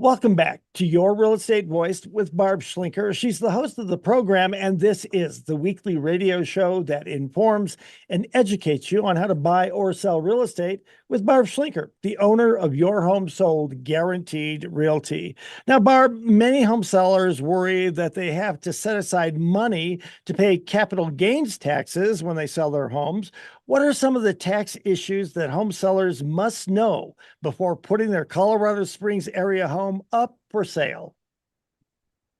Welcome back to Your Real Estate Voice with Barb Schlinker. She's the host of the program, and this is the weekly radio show that informs and educates you on how to buy or sell real estate with Barb Schlinker, the owner of Your Home Sold Guaranteed Realty. Now, Barb, many home sellers worry that they have to set aside money to pay capital gains taxes when they sell their homes. What are some of the tax issues that home sellers must know before putting their Colorado Springs area home up for sale?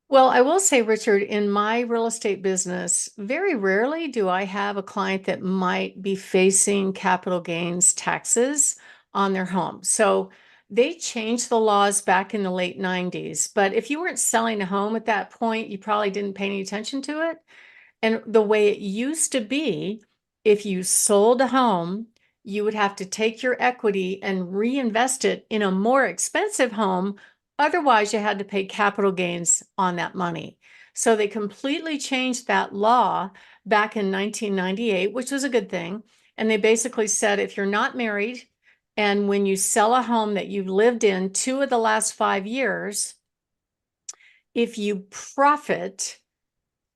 Well, I will say, Richard, in my real estate business, very rarely do I have a client that might be facing capital gains taxes on their home. So they changed the laws back in the late 90s. But if you weren't selling a home at that point, you probably didn't pay any attention to it. And the way it used to be, if you sold a home, you would have to take your equity and reinvest it in a more expensive home. Otherwise, you had to pay capital gains on that money. So they completely changed that law back in 1998, which was a good thing. And they basically said if you're not married and when you sell a home that you've lived in 2 of the last 5 years, if you profit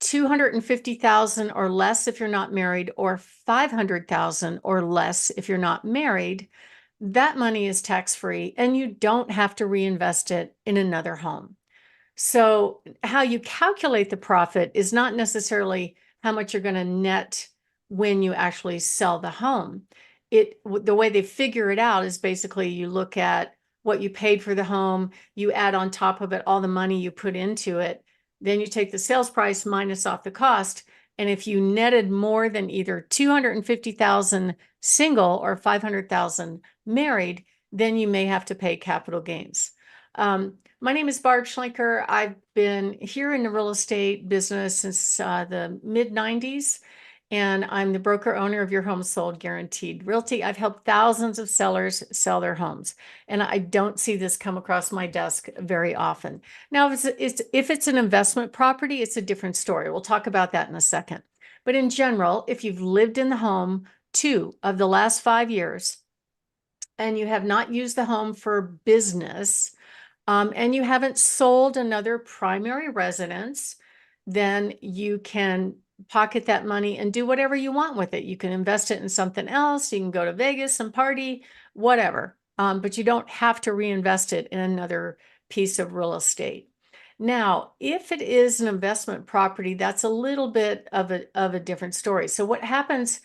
250,000 or less if you're not married, or 500,000 or less if you're not married, that money is tax-free and you don't have to reinvest it in another home. So how you calculate the profit is not necessarily how much you're going to net when you actually sell the home. The way they figure it out is basically you look at what you paid for the home, you add on top of it all the money you put into it, then you take the sales price minus off the cost. And if you netted more than either 250,000 single or 500,000 married, then you may have to pay capital gains. My name is Barb Schlinker. I've been here in the real estate business since the mid 90s, and I'm the broker owner of Your Home Sold Guaranteed Realty. I've helped thousands of sellers sell their homes, and I don't see this come across my desk very often. Now, if it's an investment property, it's a different story. We'll talk about that in a second. But in general, if you've lived in the home 2 of the last 5 years and you have not used the home for business, and you haven't sold another primary residence, then you can pocket that money and do whatever you want with it. You can invest it in something else. You can go to Vegas and party, whatever. But you don't have to reinvest it in another piece of real estate. Now, if it is an investment property, that's a little bit of a different story. So what happens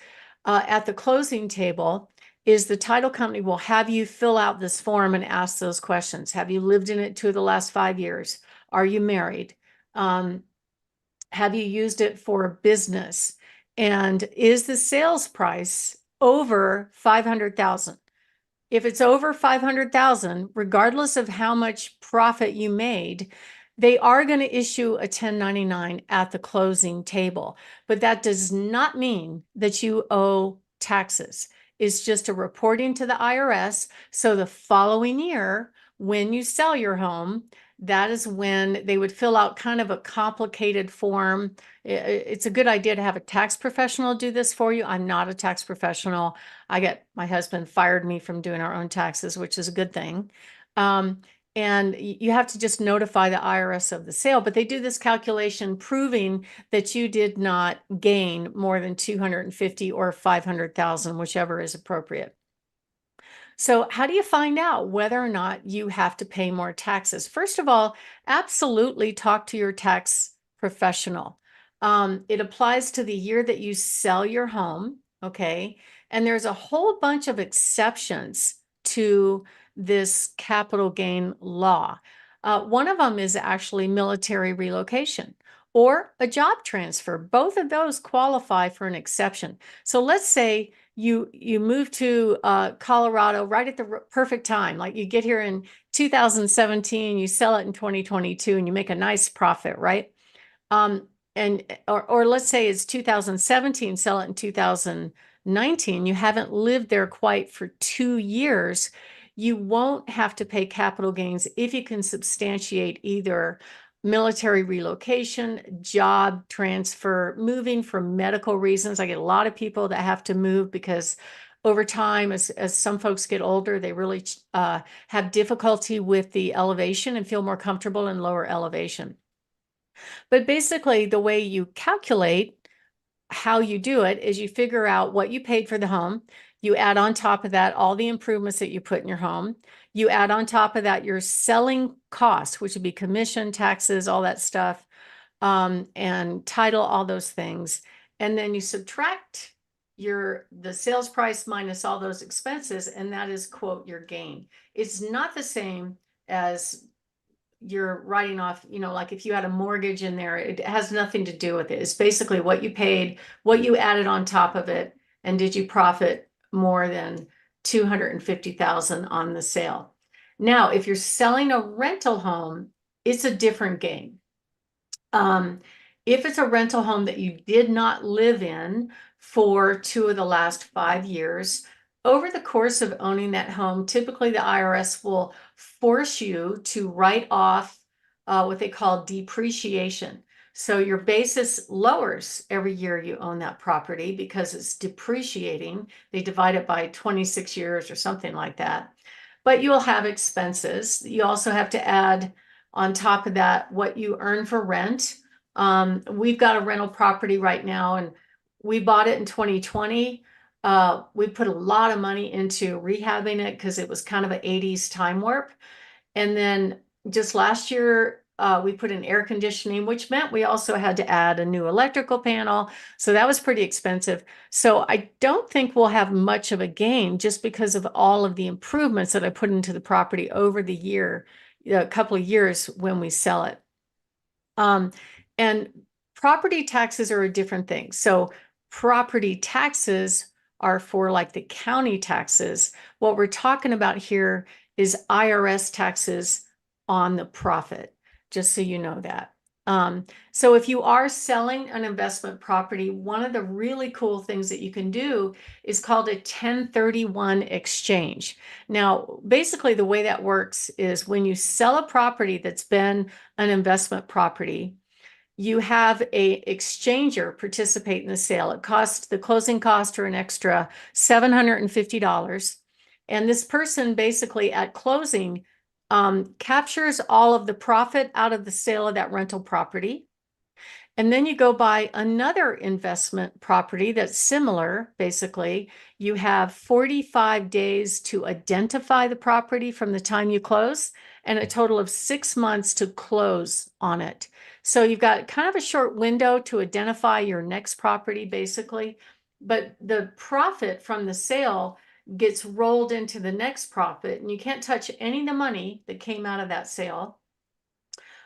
at the closing table is the title company will have you fill out this form and ask those questions. Have you lived in it 2 of the last 5 years? Are you married? Have you used it for business? And is the sales price over 500,000? If it's over 500,000, regardless of how much profit you made, they are going to issue a 1099 at the closing table. But that does not mean that you owe taxes. It's just a reporting to the IRS. So the following year, when you sell your home, that is when they would fill out kind of a complicated form. It's a good idea to have a tax professional do this for you. I'm not a tax professional. My husband fired me from doing our own taxes, which is a good thing. And you have to just notify the IRS of the sale, but they do this calculation proving that you did not gain more than 250 or 500,000, whichever is appropriate. So how do you find out whether or not you have to pay more taxes? First of all, absolutely talk to your tax professional. It applies to the year that you sell your home, okay? And there's a whole bunch of exceptions to this capital gain law. One of them is actually military relocation or a job transfer. Both of those qualify for an exception. So let's say you move to Colorado right at the perfect time. Like you get here in 2017, you sell it in 2022, and you make a nice profit, right? Or let's say it's 2017, sell it in 2019. You haven't lived there quite for 2 years. You won't have to pay capital gains if you can substantiate either military relocation, job transfer, moving for medical reasons. I get a lot of people that have to move because over time, as some folks get older, they really have difficulty with the elevation and feel more comfortable in lower elevation. But basically, the way you calculate how you do it is you figure out what you paid for the home. You add on top of that all the improvements that you put in your home. You add on top of that your selling costs, which would be commission, taxes, all that stuff, and title, all those things. And then you subtract the sales price minus all those expenses, and that is, quote, your gain. It's not the same as you're writing off, like if you had a mortgage in there, it has nothing to do with it. It's basically what you paid, what you added on top of it, and did you profit more than 250,000 on the sale. Now, if you're selling a rental home, it's a different game. If it's a rental home that you did not live in for 2 of the last 5 years, over the course of owning that home, typically the IRS will force you to write off what they call depreciation. So your basis lowers every year you own that property because it's depreciating. They divide it by 26 years or something like that. But you'll have expenses. You also have to add on top of that what you earn for rent. We've got a rental property right now, and we bought it in 2020. We put a lot of money into rehabbing it because it was kind of an 80s time warp. And then just last year, we put in air conditioning, which meant we also had to add a new electrical panel. So that was pretty expensive. So I don't think we'll have much of a gain just because of all of the improvements that I put into the property over the year, a couple of years when we sell it. And property taxes are a different thing. So property taxes are for like the county taxes. What we're talking about here is IRS taxes on the profit, just so you know that. So if you are selling an investment property, one of the really cool things that you can do is called a 1031 exchange. Now, basically the way that works is when you sell a property that's been an investment property, you have a exchanger participate in the sale. It costs, the closing costs are an extra $750. And this person basically at closing captures all of the profit out of the sale of that rental property. And then you go buy another investment property that's similar. Basically, you have 45 days to identify the property from the time you close, and a total of 6 months to close on it. So you've got kind of a short window to identify your next property, basically. But the profit from the sale gets rolled into the next profit, and you can't touch any of the money that came out of that sale.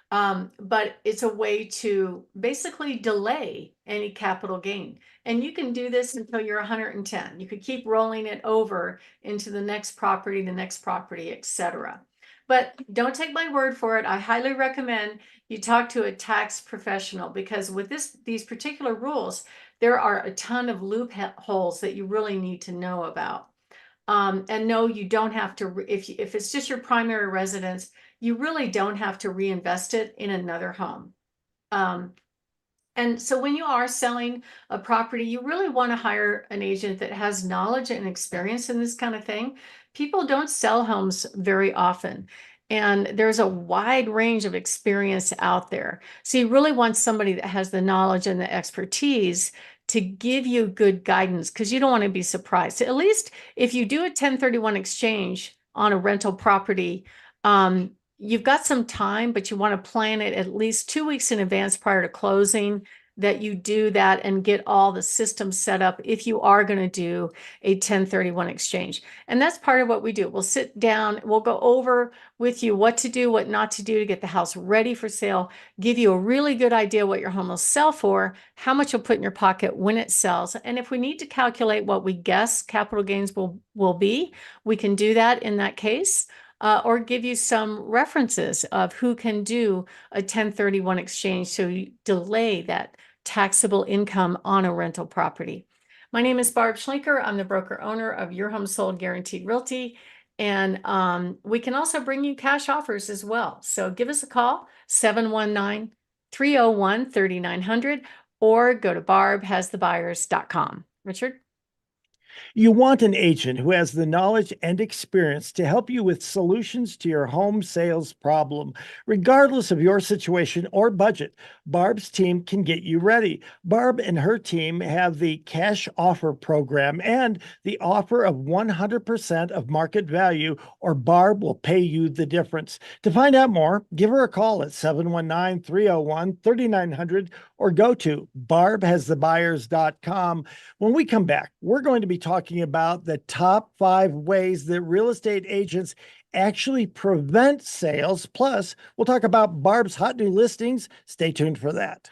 But it's a way to basically delay any capital gain. And you can do this until you're 110. You could keep rolling it over into the next property, etc. But don't take my word for it. I highly recommend you talk to a tax professional, because with these particular rules, there are a ton of loopholes that you really need to know about. And no, you don't have to, if it's just your primary residence, you really don't have to reinvest it in another home. And so when you are selling a property, you really want to hire an agent that has knowledge and experience in this kind of thing. People don't sell homes very often, and there's a wide range of experience out there. So you really want somebody that has the knowledge and the expertise to give you good guidance, because you don't want to be surprised. At least if you do a 1031 exchange on a rental property, you've got some time, but you want to plan it at least 2 weeks in advance prior to closing, that you do that and get all the systems set up if you are going to do a 1031 exchange. And that's part of what we do. We'll sit down, we'll go over with you what to do, what not to do to get the house ready for sale, give you a really good idea what your home will sell for, how much you'll put in your pocket when it sells. And if we need to calculate what we guess capital gains will be, we can do that in that case. Or give you some references of who can do a 1031 exchange so you delay that taxable income on a rental property. My name is Barb Schlinker. I'm the broker owner of Your Home Sold Guaranteed Realty. And we can also bring you cash offers as well. So give us a call, 719-301-3900, or go to barbhasthebuyers.com. Richard? You want an agent who has the knowledge and experience to help you with solutions to your home sales problem. Regardless of your situation or budget, Barb's team can get you ready. Barb and her team have the cash offer program and the offer of 100% of market value, or Barb will pay you the difference. To find out more, give her a call at 719 301 3900 or go to barbhasthebuyers.com. When we come back, we're going to be talking about the top 5 ways that real estate agents actually prevent sales. Plus, we'll talk about Barb's hot new listings. Stay tuned for that.